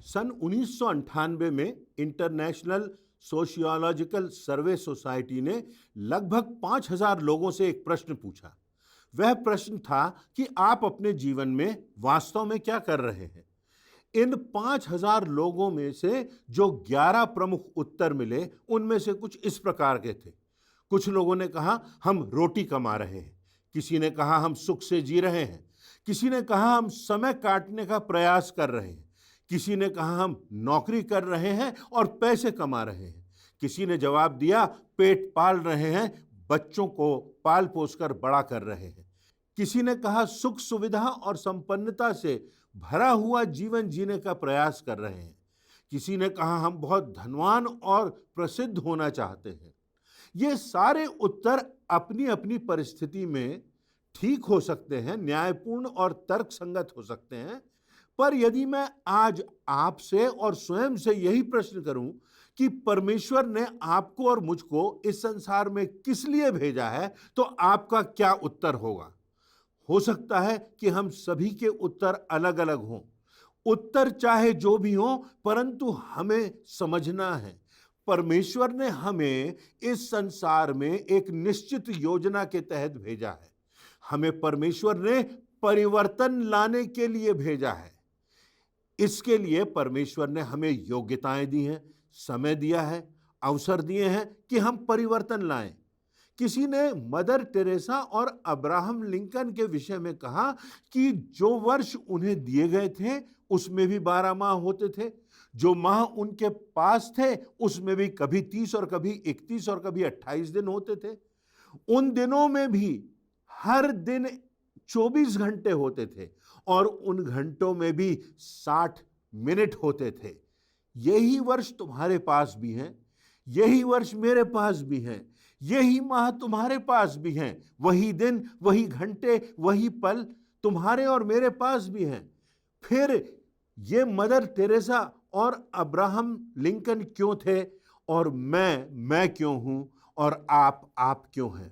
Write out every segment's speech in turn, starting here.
सन 1998 में international sociological सर्वे society ने लगभग 5000 लोगों से एक प्रश्न पूछा। वह प्रश्न था कि आप अपने जीवन में वास्तव में क्या कर रहे हैं। इन 5000 लोगों में से जो 11 प्रमुख उत्तर मिले, उनमें से कुछ इस प्रकार के थे। कुछ लोगों ने कहा हम रोटी कमा रहे हैं, किसी ने कहा हम सुख से जी रहे हैं, किसी ने कहा हम समय काटने का प्रयास कर रहे हैं, किसी ने कहा हम नौकरी कर रहे हैं और पैसे कमा रहे हैं, किसी ने जवाब दिया पेट पाल रहे हैं, बच्चों को पाल पोस कर बड़ा कर रहे हैं, किसी ने कहा सुख सुविधा और संपन्नता से भरा हुआ जीवन जीने का प्रयास कर रहे हैं, किसी ने कहा हम बहुत धनवान और प्रसिद्ध होना चाहते हैं। ये सारे उत्तर अपनी अपनी परिस्थिति में ठीक हो सकते हैं, न्यायपूर्ण और तर्कसंगत हो सकते हैं, पर यदि मैं आज आपसे और स्वयं से यही प्रश्न करूं कि परमेश्वर ने आपको और मुझको इस संसार में किस लिए भेजा है, तो आपका क्या उत्तर होगा? हो सकता है कि हम सभी के उत्तर अलग अलग हों। उत्तर चाहे जो भी हो, परंतु हमें समझना है परमेश्वर ने हमें इस संसार में एक निश्चित योजना के तहत भेजा है। हमें परमेश्वर ने परिवर्तन लाने के लिए भेजा है। इसके लिए परमेश्वर ने हमें योग्यताएं दी हैं, समय दिया है, अवसर दिए हैं कि हम परिवर्तन लाएं। किसी ने मदर टेरेसा और अब्राहम लिंकन के विषय में कहा कि जो वर्ष उन्हें दिए गए थे उसमें भी 12 माह होते थे, जो माह उनके पास थे उसमें भी कभी 30 और कभी 31 और कभी 28 दिन होते थे। उन दिनों में भी हर दिन 24 घंटे होते थे और उन घंटों में भी 60 मिनट होते थे। यही वर्ष तुम्हारे पास भी हैं, यही वर्ष मेरे पास भी हैं, यही माह तुम्हारे पास भी हैं, वही दिन, वही घंटे, वही पल तुम्हारे और मेरे पास भी हैं। फिर ये मदर टेरेसा और अब्राहम लिंकन क्यों थे और मैं क्यों हूं और आप क्यों हैं?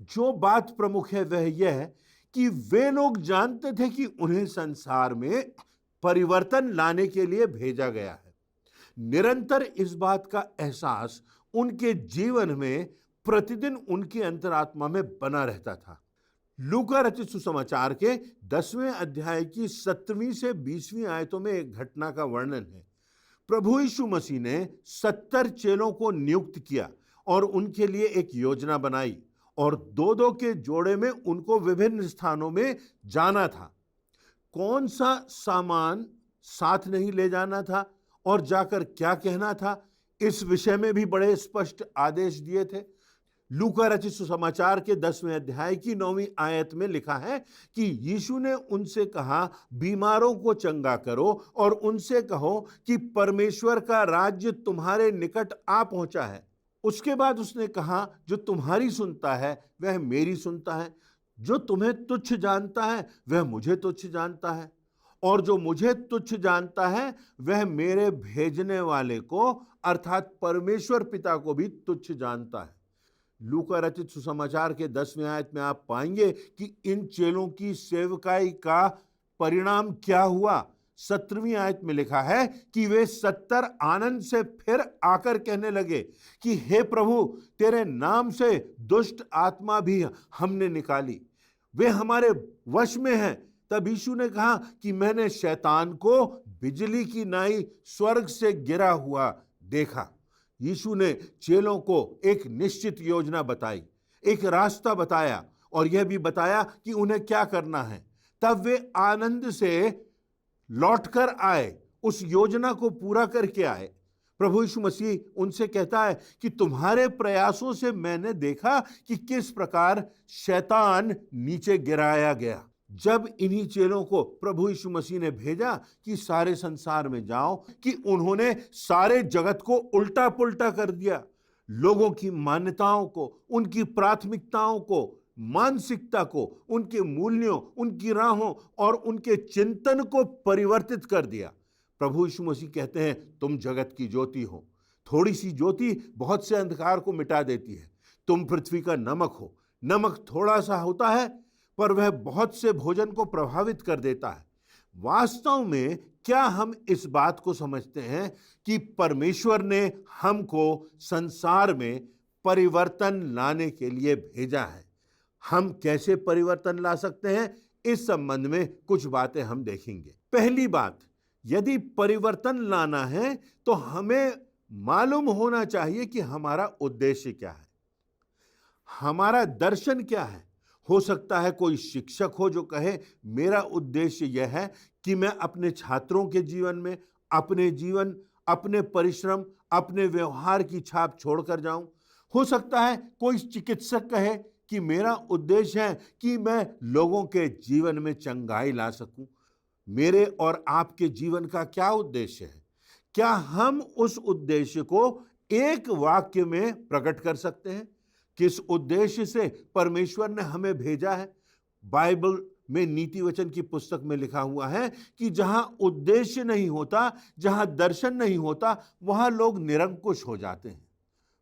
जो बात प्रमुख है वह यह है कि वे लोग जानते थे कि उन्हें संसार में परिवर्तन लाने के लिए भेजा गया है। निरंतर इस बात का एहसास उनके जीवन में प्रतिदिन उनकी अंतरात्मा में बना रहता था। लूका रचित सुसमाचार के 10वें अध्याय की 17वीं से 20वीं आयतों में एक घटना का वर्णन है। प्रभु यीशु मसीह ने 70 चेलों को नियुक्त किया और उनके लिए एक योजना बनाई और दो दो के जोड़े में उनको विभिन्न स्थानों में जाना था। कौन सा सामान साथ नहीं ले जाना था और जाकर क्या कहना था, इस विषय में भी बड़े स्पष्ट आदेश दिए थे। लूका रचित सुसमाचार के 10वें अध्याय की 9वीं आयत में लिखा है कि यीशु ने उनसे कहा बीमारों को चंगा करो और उनसे कहो कि परमेश्वर का राज्य तुम्हारे निकट आ पहुंचा है। उसके बाद उसने कहा जो तुम्हारी सुनता है वह मेरी सुनता है, जो तुम्हें तुच्छ जानता है वह मुझे तुच्छ जानता है, और जो मुझे तुच्छ जानता है वह मेरे भेजने वाले को अर्थात परमेश्वर पिता को भी तुच्छ जानता है। लूका रचित सुसमाचार के 10वें आयत में आप पाएंगे कि इन चेलों की सेवकाई का परिणाम क्या हुआ। 17वीं आयत में लिखा है कि वे 70 आनंद से फिर आकर कहने लगे कि हे प्रभु, तेरे नाम से दुष्ट आत्मा भी हमने निकाली, वे हमारे वश में हैं। तब यीशु ने कहा कि मैंने शैतान को बिजली की नाई स्वर्ग से गिरा हुआ देखा। यीशु ने चेलों को एक निश्चित योजना बताई, एक रास्ता बताया और यह भी बताया कि उन्हें क्या करना है। तब वे आनंद से लौटकर आए, उस योजना को पूरा करके आए। प्रभु यीशु मसीह उनसे कहता है कि तुम्हारे प्रयासों से मैंने देखा कि किस प्रकार शैतान नीचे गिराया गया। जब इन्हीं चेलों को प्रभु यीशु मसीह ने भेजा कि सारे संसार में जाओ, कि उन्होंने सारे जगत को उल्टा पुल्टा कर दिया। लोगों की मान्यताओं को, उनकी प्राथमिकताओं को, मानसिकता को, उनके मूल्यों, उनकी राहों और उनके चिंतन को परिवर्तित कर दिया। प्रभु यीशु मसीह कहते हैं तुम जगत की ज्योति हो। थोड़ी सी ज्योति बहुत से अंधकार को मिटा देती है। तुम पृथ्वी का नमक हो। नमक थोड़ा सा होता है पर वह बहुत से भोजन को प्रभावित कर देता है। वास्तव में क्या हम इस बात को समझते हैं कि परमेश्वर ने हमको संसार में परिवर्तन लाने के लिए भेजा है? हम कैसे परिवर्तन ला सकते हैं, इस संबंध में कुछ बातें हम देखेंगे। पहली बात, यदि परिवर्तन लाना है तो हमें मालूम होना चाहिए कि हमारा उद्देश्य क्या है, हमारा दर्शन क्या है। हो सकता है कोई शिक्षक हो जो कहे मेरा उद्देश्य यह है कि मैं अपने छात्रों के जीवन में अपने जीवन, अपने परिश्रम, अपने व्यवहार की छाप छोड़कर जाऊं। हो सकता है कोई चिकित्सक कहे कि मेरा उद्देश्य है कि मैं लोगों के जीवन में चंगाई ला सकूं। मेरे और आपके जीवन का क्या उद्देश्य है? क्या हम उस उद्देश्य को एक वाक्य में प्रकट कर सकते हैं? किस उद्देश्य से परमेश्वर ने हमें भेजा है? बाइबल में नीति वचन की पुस्तक में लिखा हुआ है कि जहां उद्देश्य नहीं होता, जहां दर्शन नहीं होता, वहां लोग निरंकुश हो जाते हैं।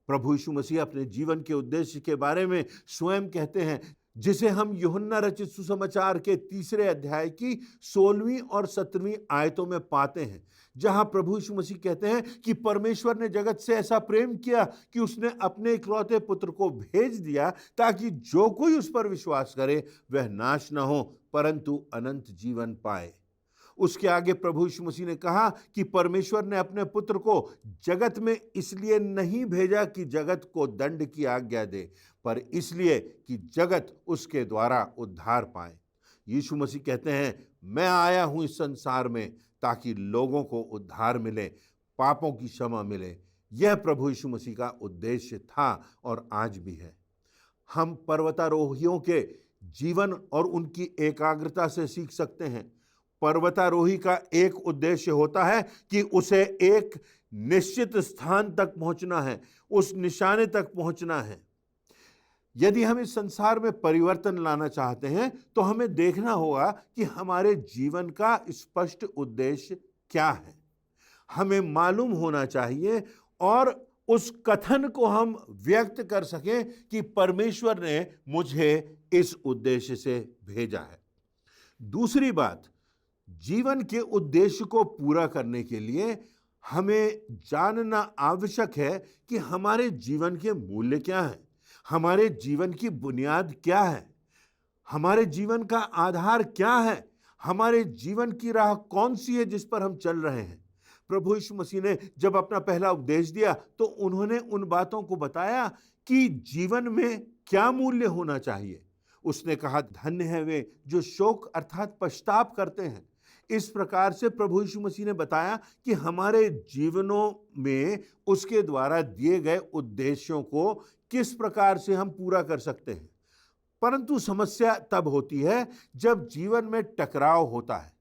प्रभु यीशु मसीह अपने जीवन के उद्देश्य के बारे में स्वयं कहते हैं, जिसे हम यूहन्ना रचित सुसमाचार के 3 अध्याय की 16वीं और 17वीं आयतों में पाते हैं, जहां प्रभु यीशु मसीह कहते हैं कि परमेश्वर ने जगत से ऐसा प्रेम किया कि उसने अपने इकलौते पुत्र को भेज दिया ताकि जो कोई उस पर विश्वास करे वह नाश न हो परंतु अनंत जीवन पाए। उसके आगे प्रभु यीशु मसीह ने कहा कि परमेश्वर ने अपने पुत्र को जगत में इसलिए नहीं भेजा कि जगत को दंड की आज्ञा दे, पर इसलिए कि जगत उसके द्वारा उद्धार पाए। यीशु मसीह कहते हैं, मैं आया हूं इस संसार में ताकि लोगों को उद्धार मिले, पापों की क्षमा मिले। यह प्रभु यीशु मसीह का उद्देश्य था और आज भी है। हम पर्वतारोहियों के जीवन और उनकी एकाग्रता से सीख सकते हैं। पर्वतारोही का एक उद्देश्य होता है कि उसे एक निश्चित स्थान तक पहुंचना है, उस निशाने तक पहुंचना है। यदि हम इस संसार में परिवर्तन लाना चाहते हैं तो हमें देखना होगा कि हमारे जीवन का स्पष्ट उद्देश्य क्या है। हमें मालूम होना चाहिए और उस कथन को हम व्यक्त कर सकें कि परमेश्वर ने मुझे इस उद्देश्य से भेजा है। दूसरी बात, जीवन के उद्देश्य को पूरा करने के लिए हमें जानना आवश्यक है कि हमारे जीवन के मूल्य क्या हैं, हमारे जीवन की बुनियाद क्या है, हमारे जीवन का आधार क्या है, हमारे जीवन की राह कौन सी है जिस पर हम चल रहे हैं। प्रभु यीशु मसीह ने जब अपना पहला उपदेश दिया तो उन्होंने उन बातों को बताया कि जीवन में क्या मूल्य होना चाहिए। उसने कहा, धन्य है वे जो शोक अर्थात पश्चाताप करते हैं। इस प्रकार से प्रभु यीशु मसीह ने बताया कि हमारे जीवनों में उसके द्वारा दिए गए उद्देश्यों को किस प्रकार से हम पूरा कर सकते हैं। परंतु समस्या तब होती है जब जीवन में टकराव होता है।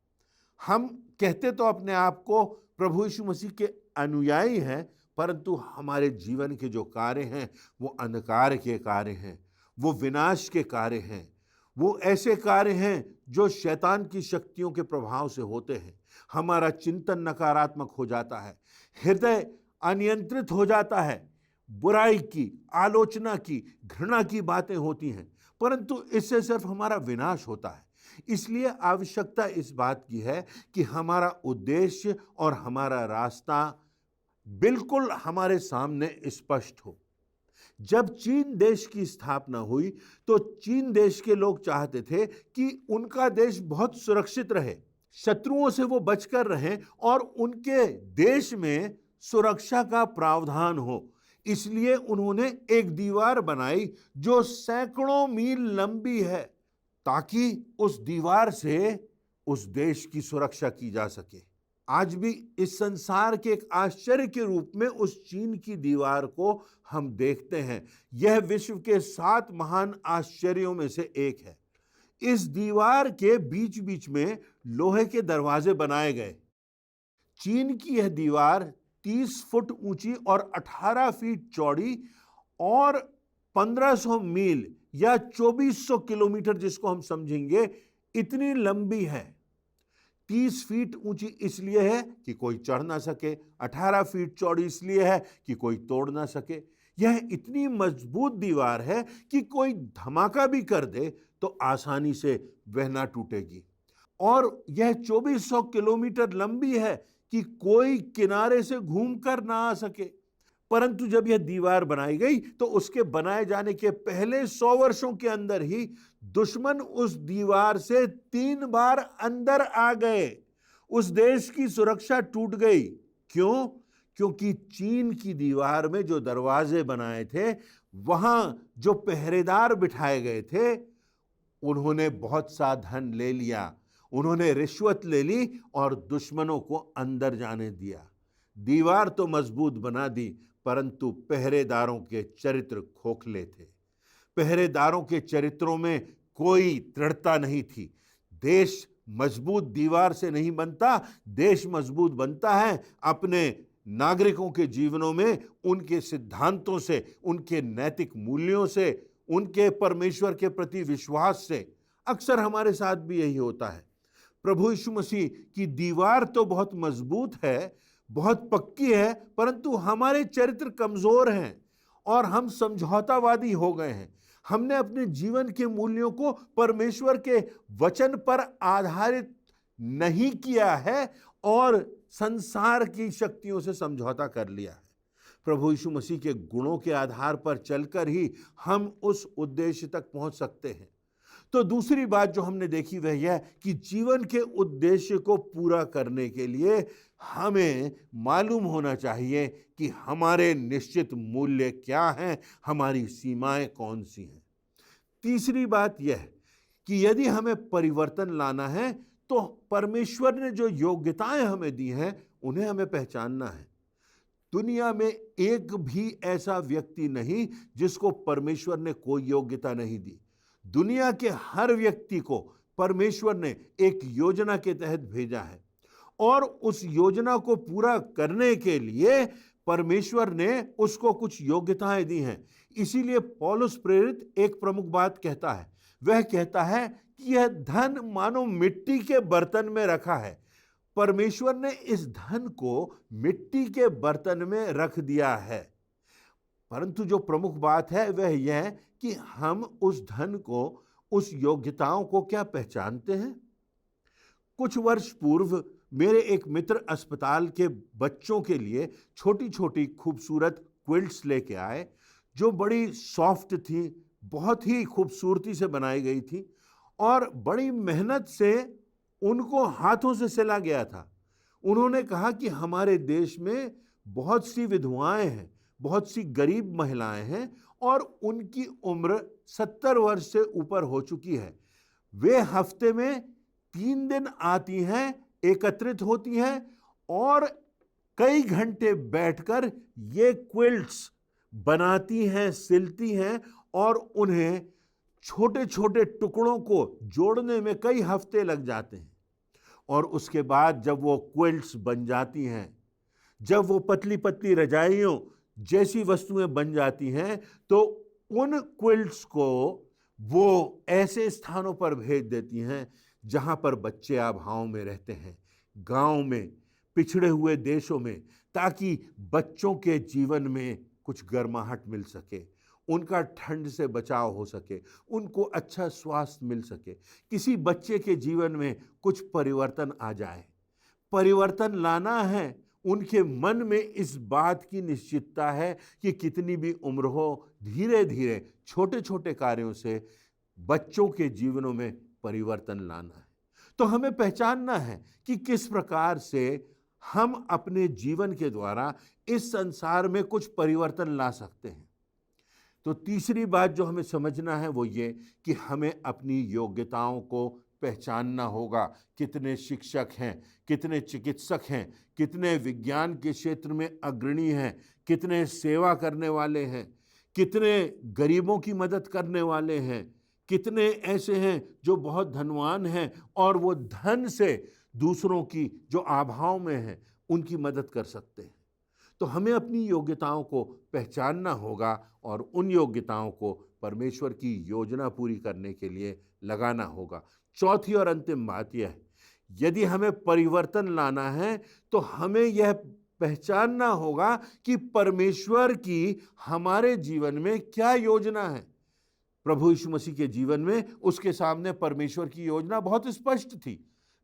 हम कहते तो अपने आप को प्रभु यीशु मसीह के अनुयायी हैं, परंतु हमारे जीवन के जो कार्य हैं वो अंधकार के कार्य हैं, वो विनाश के कार्य हैं, वो ऐसे कार्य हैं जो शैतान की शक्तियों के प्रभाव से होते हैं। हमारा चिंतन नकारात्मक हो जाता है, हृदय अनियंत्रित हो जाता है, बुराई की, आलोचना की, घृणा की बातें होती हैं, परंतु इससे सिर्फ हमारा विनाश होता है। इसलिए आवश्यकता इस बात की है कि हमारा उद्देश्य और हमारा रास्ता बिल्कुल हमारे सामने स्पष्ट हो। जब चीन देश की स्थापना हुई तो चीन देश के लोग चाहते थे कि उनका देश बहुत सुरक्षित रहे, शत्रुओं से वो बचकर रहें और उनके देश में सुरक्षा का प्रावधान हो। इसलिए उन्होंने एक दीवार बनाई जो सैकड़ों मील लंबी है, ताकि उस दीवार से उस देश की सुरक्षा की जा सके। आज भी इस संसार के एक आश्चर्य के रूप में उस चीन की दीवार को हम देखते हैं। यह विश्व के 7 महान आश्चर्यों में से एक है। इस दीवार के बीच बीच में लोहे के दरवाजे बनाए गए। चीन की यह दीवार 30 फुट ऊंची और 18 फीट चौड़ी और 1500 मील या 2400 किलोमीटर, जिसको हम समझेंगे, इतनी लंबी है। 30 फीट ऊंची इसलिए है कि कोई चढ़ ना सके, 18 फीट चौड़ी इसलिए है कि कोई तोड़ ना सके। यह इतनी मजबूत दीवार है कि कोई धमाका भी कर दे तो आसानी से वह ना टूटेगी। और यह 2400 किलोमीटर लंबी है कि कोई किनारे से घूमकर ना आ सके। परंतु जब यह दीवार बनाई गई तो उसके बनाए जाने के पहले 100 वर्षों के अंदर ही दुश्मन उस दीवार से 3 बार अंदर आ गए। उस देश की सुरक्षा टूट गई। क्यों? क्योंकि चीन की दीवार में जो दरवाजे बनाए थे, वहां जो पहरेदार बिठाए गए थे, उन्होंने बहुत सा धन ले लिया, उन्होंने रिश्वत ले ली और दुश्मनों को अंदर जाने दिया। दीवार तो मजबूत बना दी, परंतु पहरेदारों के चरित्र खोखले थे। पहरेदारों के चरित्रों में कोई दृढ़ता नहीं थी। देश मजबूत दीवार से नहीं बनता, देश मजबूत बनता है अपने नागरिकों के जीवनों में उनके सिद्धांतों से, उनके नैतिक मूल्यों से, उनके परमेश्वर के प्रति विश्वास से। अक्सर हमारे साथ भी यही होता है। प्रभु यीशु मसीह की दीवार तो बहुत मजबूत है, बहुत पक्की है, परंतु हमारे चरित्र कमजोर हैं और हम समझौतावादी हो गए हैं। हमने अपने जीवन के मूल्यों को परमेश्वर के वचन पर आधारित नहीं किया है और संसार की शक्तियों से समझौता कर लिया है। प्रभु यीशु मसीह के गुणों के आधार पर चलकर ही हम उस उद्देश्य तक पहुंच सकते हैं। तो दूसरी बात जो हमने देखी वह यह कि जीवन के उद्देश्य को पूरा करने के लिए हमें मालूम होना चाहिए कि हमारे निश्चित मूल्य क्या हैं, हमारी सीमाएं कौन सी हैं। तीसरी बात यह कि यदि हमें परिवर्तन लाना है तो परमेश्वर ने जो योग्यताएं हमें दी हैं उन्हें हमें पहचानना है। दुनिया में एक भी ऐसा व्यक्ति नहीं जिसको परमेश्वर ने कोई योग्यता नहीं दी। दुनिया के हर व्यक्ति को परमेश्वर ने एक योजना के तहत भेजा है और उस योजना को पूरा करने के लिए परमेश्वर ने उसको कुछ योग्यताएं दी हैं। इसीलिए पौलुस प्रेरित एक प्रमुख बात कहता है। वह कहता है कि यह धन मानो मिट्टी के बर्तन में रखा है। परमेश्वर ने इस धन को मिट्टी के बर्तन में रख दिया है, परंतु जो प्रमुख बात है वह यह कि हम उस धन को, उस योग्यताओं को क्या पहचानते हैं। कुछ वर्ष पूर्व मेरे एक मित्र अस्पताल के बच्चों के लिए छोटी छोटी खूबसूरत क्विल्ट्स लेके आए, जो बड़ी सॉफ्ट थी, बहुत ही खूबसूरती से बनाई गई थी और बड़ी मेहनत से उनको हाथों से सिला गया था। उन्होंने कहा कि हमारे देश में बहुत सी विधवाएं हैं, बहुत सी गरीब महिलाएं हैं और उनकी उम्र 70 वर्ष से ऊपर हो चुकी है। वे हफ्ते में 3 दिन आती हैं, एकत्रित होती हैं और कई घंटे बैठकर ये क्विल्ट्स बनाती हैं, सिलती हैं और उन्हें छोटे छोटे टुकड़ों को जोड़ने में कई हफ्ते लग जाते हैं। और उसके बाद जब वो क्विल्ट्स बन जाती हैं, जब वो पतली पतली रजाइयों जैसी वस्तुएं बन जाती हैं, तो उन क्विल्ट्स को वो ऐसे स्थानों पर भेज देती हैं जहां पर बच्चे अभाव में रहते हैं, गांव में, पिछड़े हुए देशों में, ताकि बच्चों के जीवन में कुछ गर्माहट मिल सके, उनका ठंड से बचाव हो सके, उनको अच्छा स्वास्थ्य मिल सके, किसी बच्चे के जीवन में कुछ परिवर्तन आ जाए। परिवर्तन लाना है। उनके मन में इस बात की निश्चितता है कि कितनी भी उम्र हो, धीरे धीरे छोटे छोटे कार्यों से बच्चों के जीवनों में परिवर्तन लाना है। तो हमें पहचानना है कि किस प्रकार से हम अपने जीवन के द्वारा इस संसार में कुछ परिवर्तन ला सकते हैं। तो तीसरी बात जो हमें समझना है वो ये कि हमें अपनी योग्यताओं को पहचानना होगा। कितने शिक्षक हैं, कितने चिकित्सक हैं, कितने विज्ञान के क्षेत्र में अग्रणी हैं, कितने सेवा करने वाले हैं, कितने गरीबों की मदद करने वाले हैं, कितने ऐसे हैं जो बहुत धनवान हैं और वो धन से दूसरों की जो अभाव में हैं उनकी मदद कर सकते हैं। तो हमें अपनी योग्यताओं को पहचानना होगा और उन योग्यताओं को परमेश्वर की योजना पूरी करने के लिए लगाना होगा। चौथी और अंतिम बात यह है, यदि हमें परिवर्तन लाना है तो हमें यह पहचानना होगा कि परमेश्वर की हमारे जीवन में क्या योजना है। प्रभु यीशु मसीह के जीवन में उसके सामने परमेश्वर की योजना बहुत स्पष्ट थी।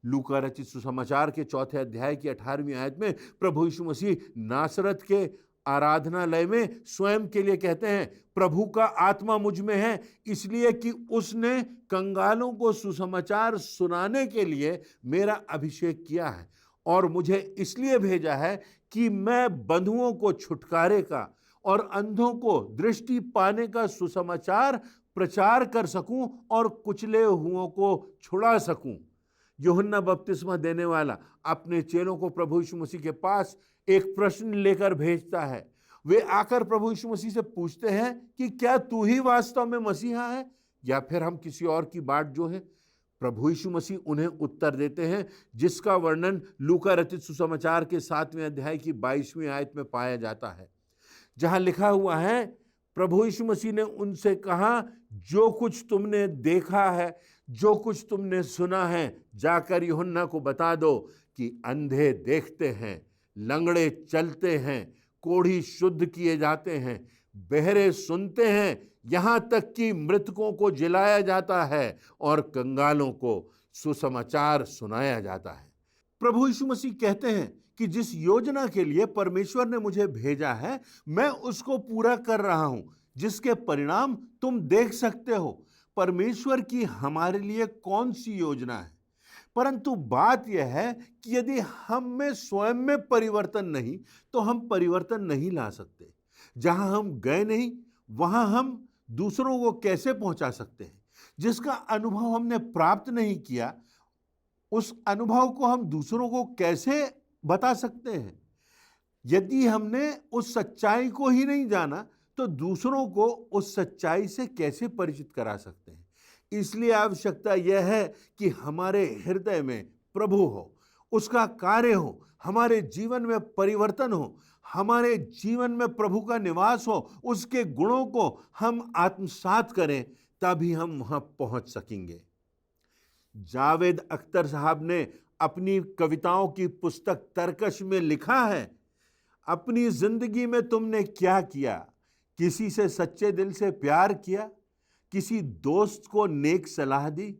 लूका रचित सुसमाचार के 4 अध्याय की 18वीं आयत में प्रभु यीशु मसीह नासरत के आराधनालय में स्वयं के लिए कहते हैं, प्रभु का आत्मा मुझ में है, इसलिए कि उसने कंगालों को सुसमाचार सुनाने के लिए मेरा अभिषेक किया है और मुझे इसलिए भेजा है कि मैं बंधुओं को छुटकारे का और अंधों को दृष्टि पाने का सुसमाचार प्रचार कर सकूं और कुचले हुओं को छुड़ा सकूं। यूहन्ना बपतिस्मा देने वाला अपने चेलों को प्रभु यीशु मसीह के पास एक प्रश्न लेकर भेजता है। वे आकर प्रभु यीशु मसीह से पूछते हैं कि क्या तू ही वास्तव में मसीहा है या फिर हम किसी और की बाट जो है। प्रभु यीशु मसीह उन्हें उत्तर देते हैं, जिसका वर्णन लूका रचित सुसमाचार के 7वें अध्याय की 22वीं आयत में पाया जाता है, जहां लिखा हुआ है, प्रभु यीशु मसीह ने उनसे कहा, जो कुछ तुमने देखा है, जो कुछ तुमने सुना है, जाकर यूहन्ना को बता दो कि अंधे देखते हैं, लंगड़े चलते हैं, कोढ़ी शुद्ध किए जाते हैं, बहरे सुनते हैं, यहाँ तक कि मृतकों को जिलाया जाता है और कंगालों को सुसमाचार सुनाया जाता है। प्रभु यीशु मसीह कहते हैं कि जिस योजना के लिए परमेश्वर ने मुझे भेजा है, मैं उसको पूरा कर रहा हूं, जिसके परिणाम तुम देख सकते हो। परमेश्वर की हमारे लिए कौन सी योजना है, परंतु बात यह है कि यदि हम में स्वयं में परिवर्तन नहीं तो हम परिवर्तन नहीं ला सकते। जहां हम गए नहीं वहां हम दूसरों को कैसे पहुंचा सकते हैं। जिसका अनुभव हमने प्राप्त नहीं किया, उस अनुभव को हम दूसरों को कैसे बता सकते हैं। यदि हमने उस सच्चाई को ही नहीं जाना तो दूसरों को उस सच्चाई से कैसे परिचित करा सकते हैं। इसलिए आवश्यकता यह है कि हमारे हृदय में प्रभु हो, उसका कार्य हो, हमारे जीवन में परिवर्तन हो, हमारे जीवन में प्रभु का निवास हो, उसके गुणों को हम आत्मसात करें, तभी हम वहां पहुंच सकेंगे। जावेद अख्तर साहब ने अपनी कविताओं की पुस्तक तरकश में लिखा है, अपनी जिंदगी में तुमने क्या किया? किसी से सच्चे दिल से प्यार किया? किसी दोस्त को नेक सलाह दी?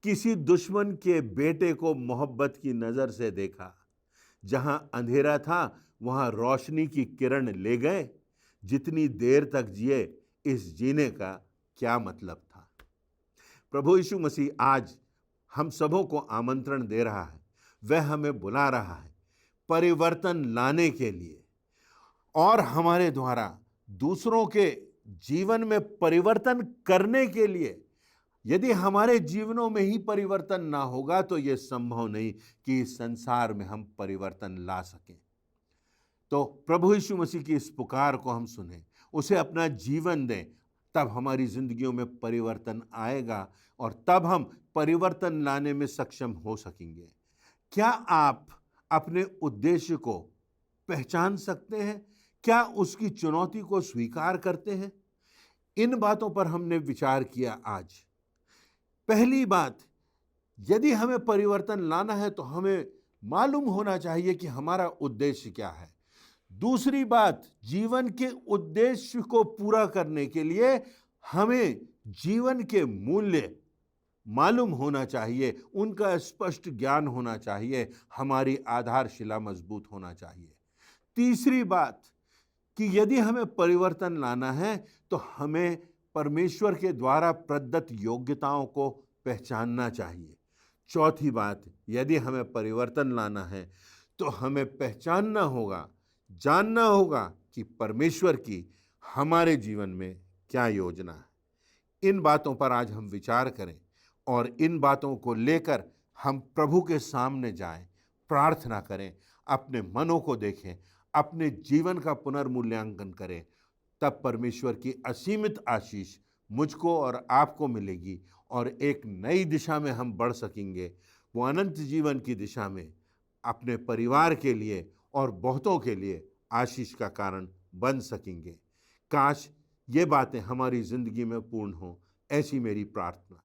किसी दुश्मन के बेटे को मोहब्बत की नजर से देखा? जहां अंधेरा था वहां रोशनी की किरण ले गए। जितनी देर तक जिए इस जीने का क्या मतलब था। प्रभु यीशु मसीह आज हम सबों को आमंत्रण दे रहा है, वह हमें बुला रहा है परिवर्तन लाने के लिए और हमारे द्वारा दूसरों के जीवन में परिवर्तन करने के लिए। यदि हमारे जीवनों में ही परिवर्तन ना होगा तो यह संभव नहीं कि इस संसार में हम परिवर्तन ला सकें। तो प्रभु यीशु मसीह की इस पुकार को हम सुने, उसे अपना जीवन दें, तब हमारी जिंदगियों में परिवर्तन आएगा और तब हम परिवर्तन लाने में सक्षम हो सकेंगे। क्या आप अपने उद्देश्य को पहचान सकते हैं? क्या उसकी चुनौती को स्वीकार करते हैं? इन बातों पर हमने विचार किया आज। पहली बात, यदि हमें परिवर्तन लाना है तो हमें मालूम होना चाहिए कि हमारा उद्देश्य क्या है। दूसरी बात, जीवन के उद्देश्य को पूरा करने के लिए हमें जीवन के मूल्य मालूम होना चाहिए, उनका स्पष्ट ज्ञान होना चाहिए, हमारी आधारशिला मजबूत होना चाहिए। तीसरी बात कि यदि हमें परिवर्तन लाना है तो हमें परमेश्वर के द्वारा प्रदत्त योग्यताओं को पहचानना चाहिए। चौथी बात, यदि हमें परिवर्तन लाना है तो हमें पहचानना होगा, जानना होगा कि परमेश्वर की हमारे जीवन में क्या योजना है। इन बातों पर आज हम विचार करें और इन बातों को लेकर हम प्रभु के सामने जाएं, प्रार्थना करें, अपने मनों को देखें, अपने जीवन का पुनर्मूल्यांकन करें। तब परमेश्वर की असीमित आशीष मुझको और आपको मिलेगी और एक नई दिशा में हम बढ़ सकेंगे, वो अनंत जीवन की दिशा में, अपने परिवार के लिए और बहुतों के लिए आशीष का कारण बन सकेंगे। काश ये बातें हमारी जिंदगी में पूर्ण हों, ऐसी मेरी प्रार्थना।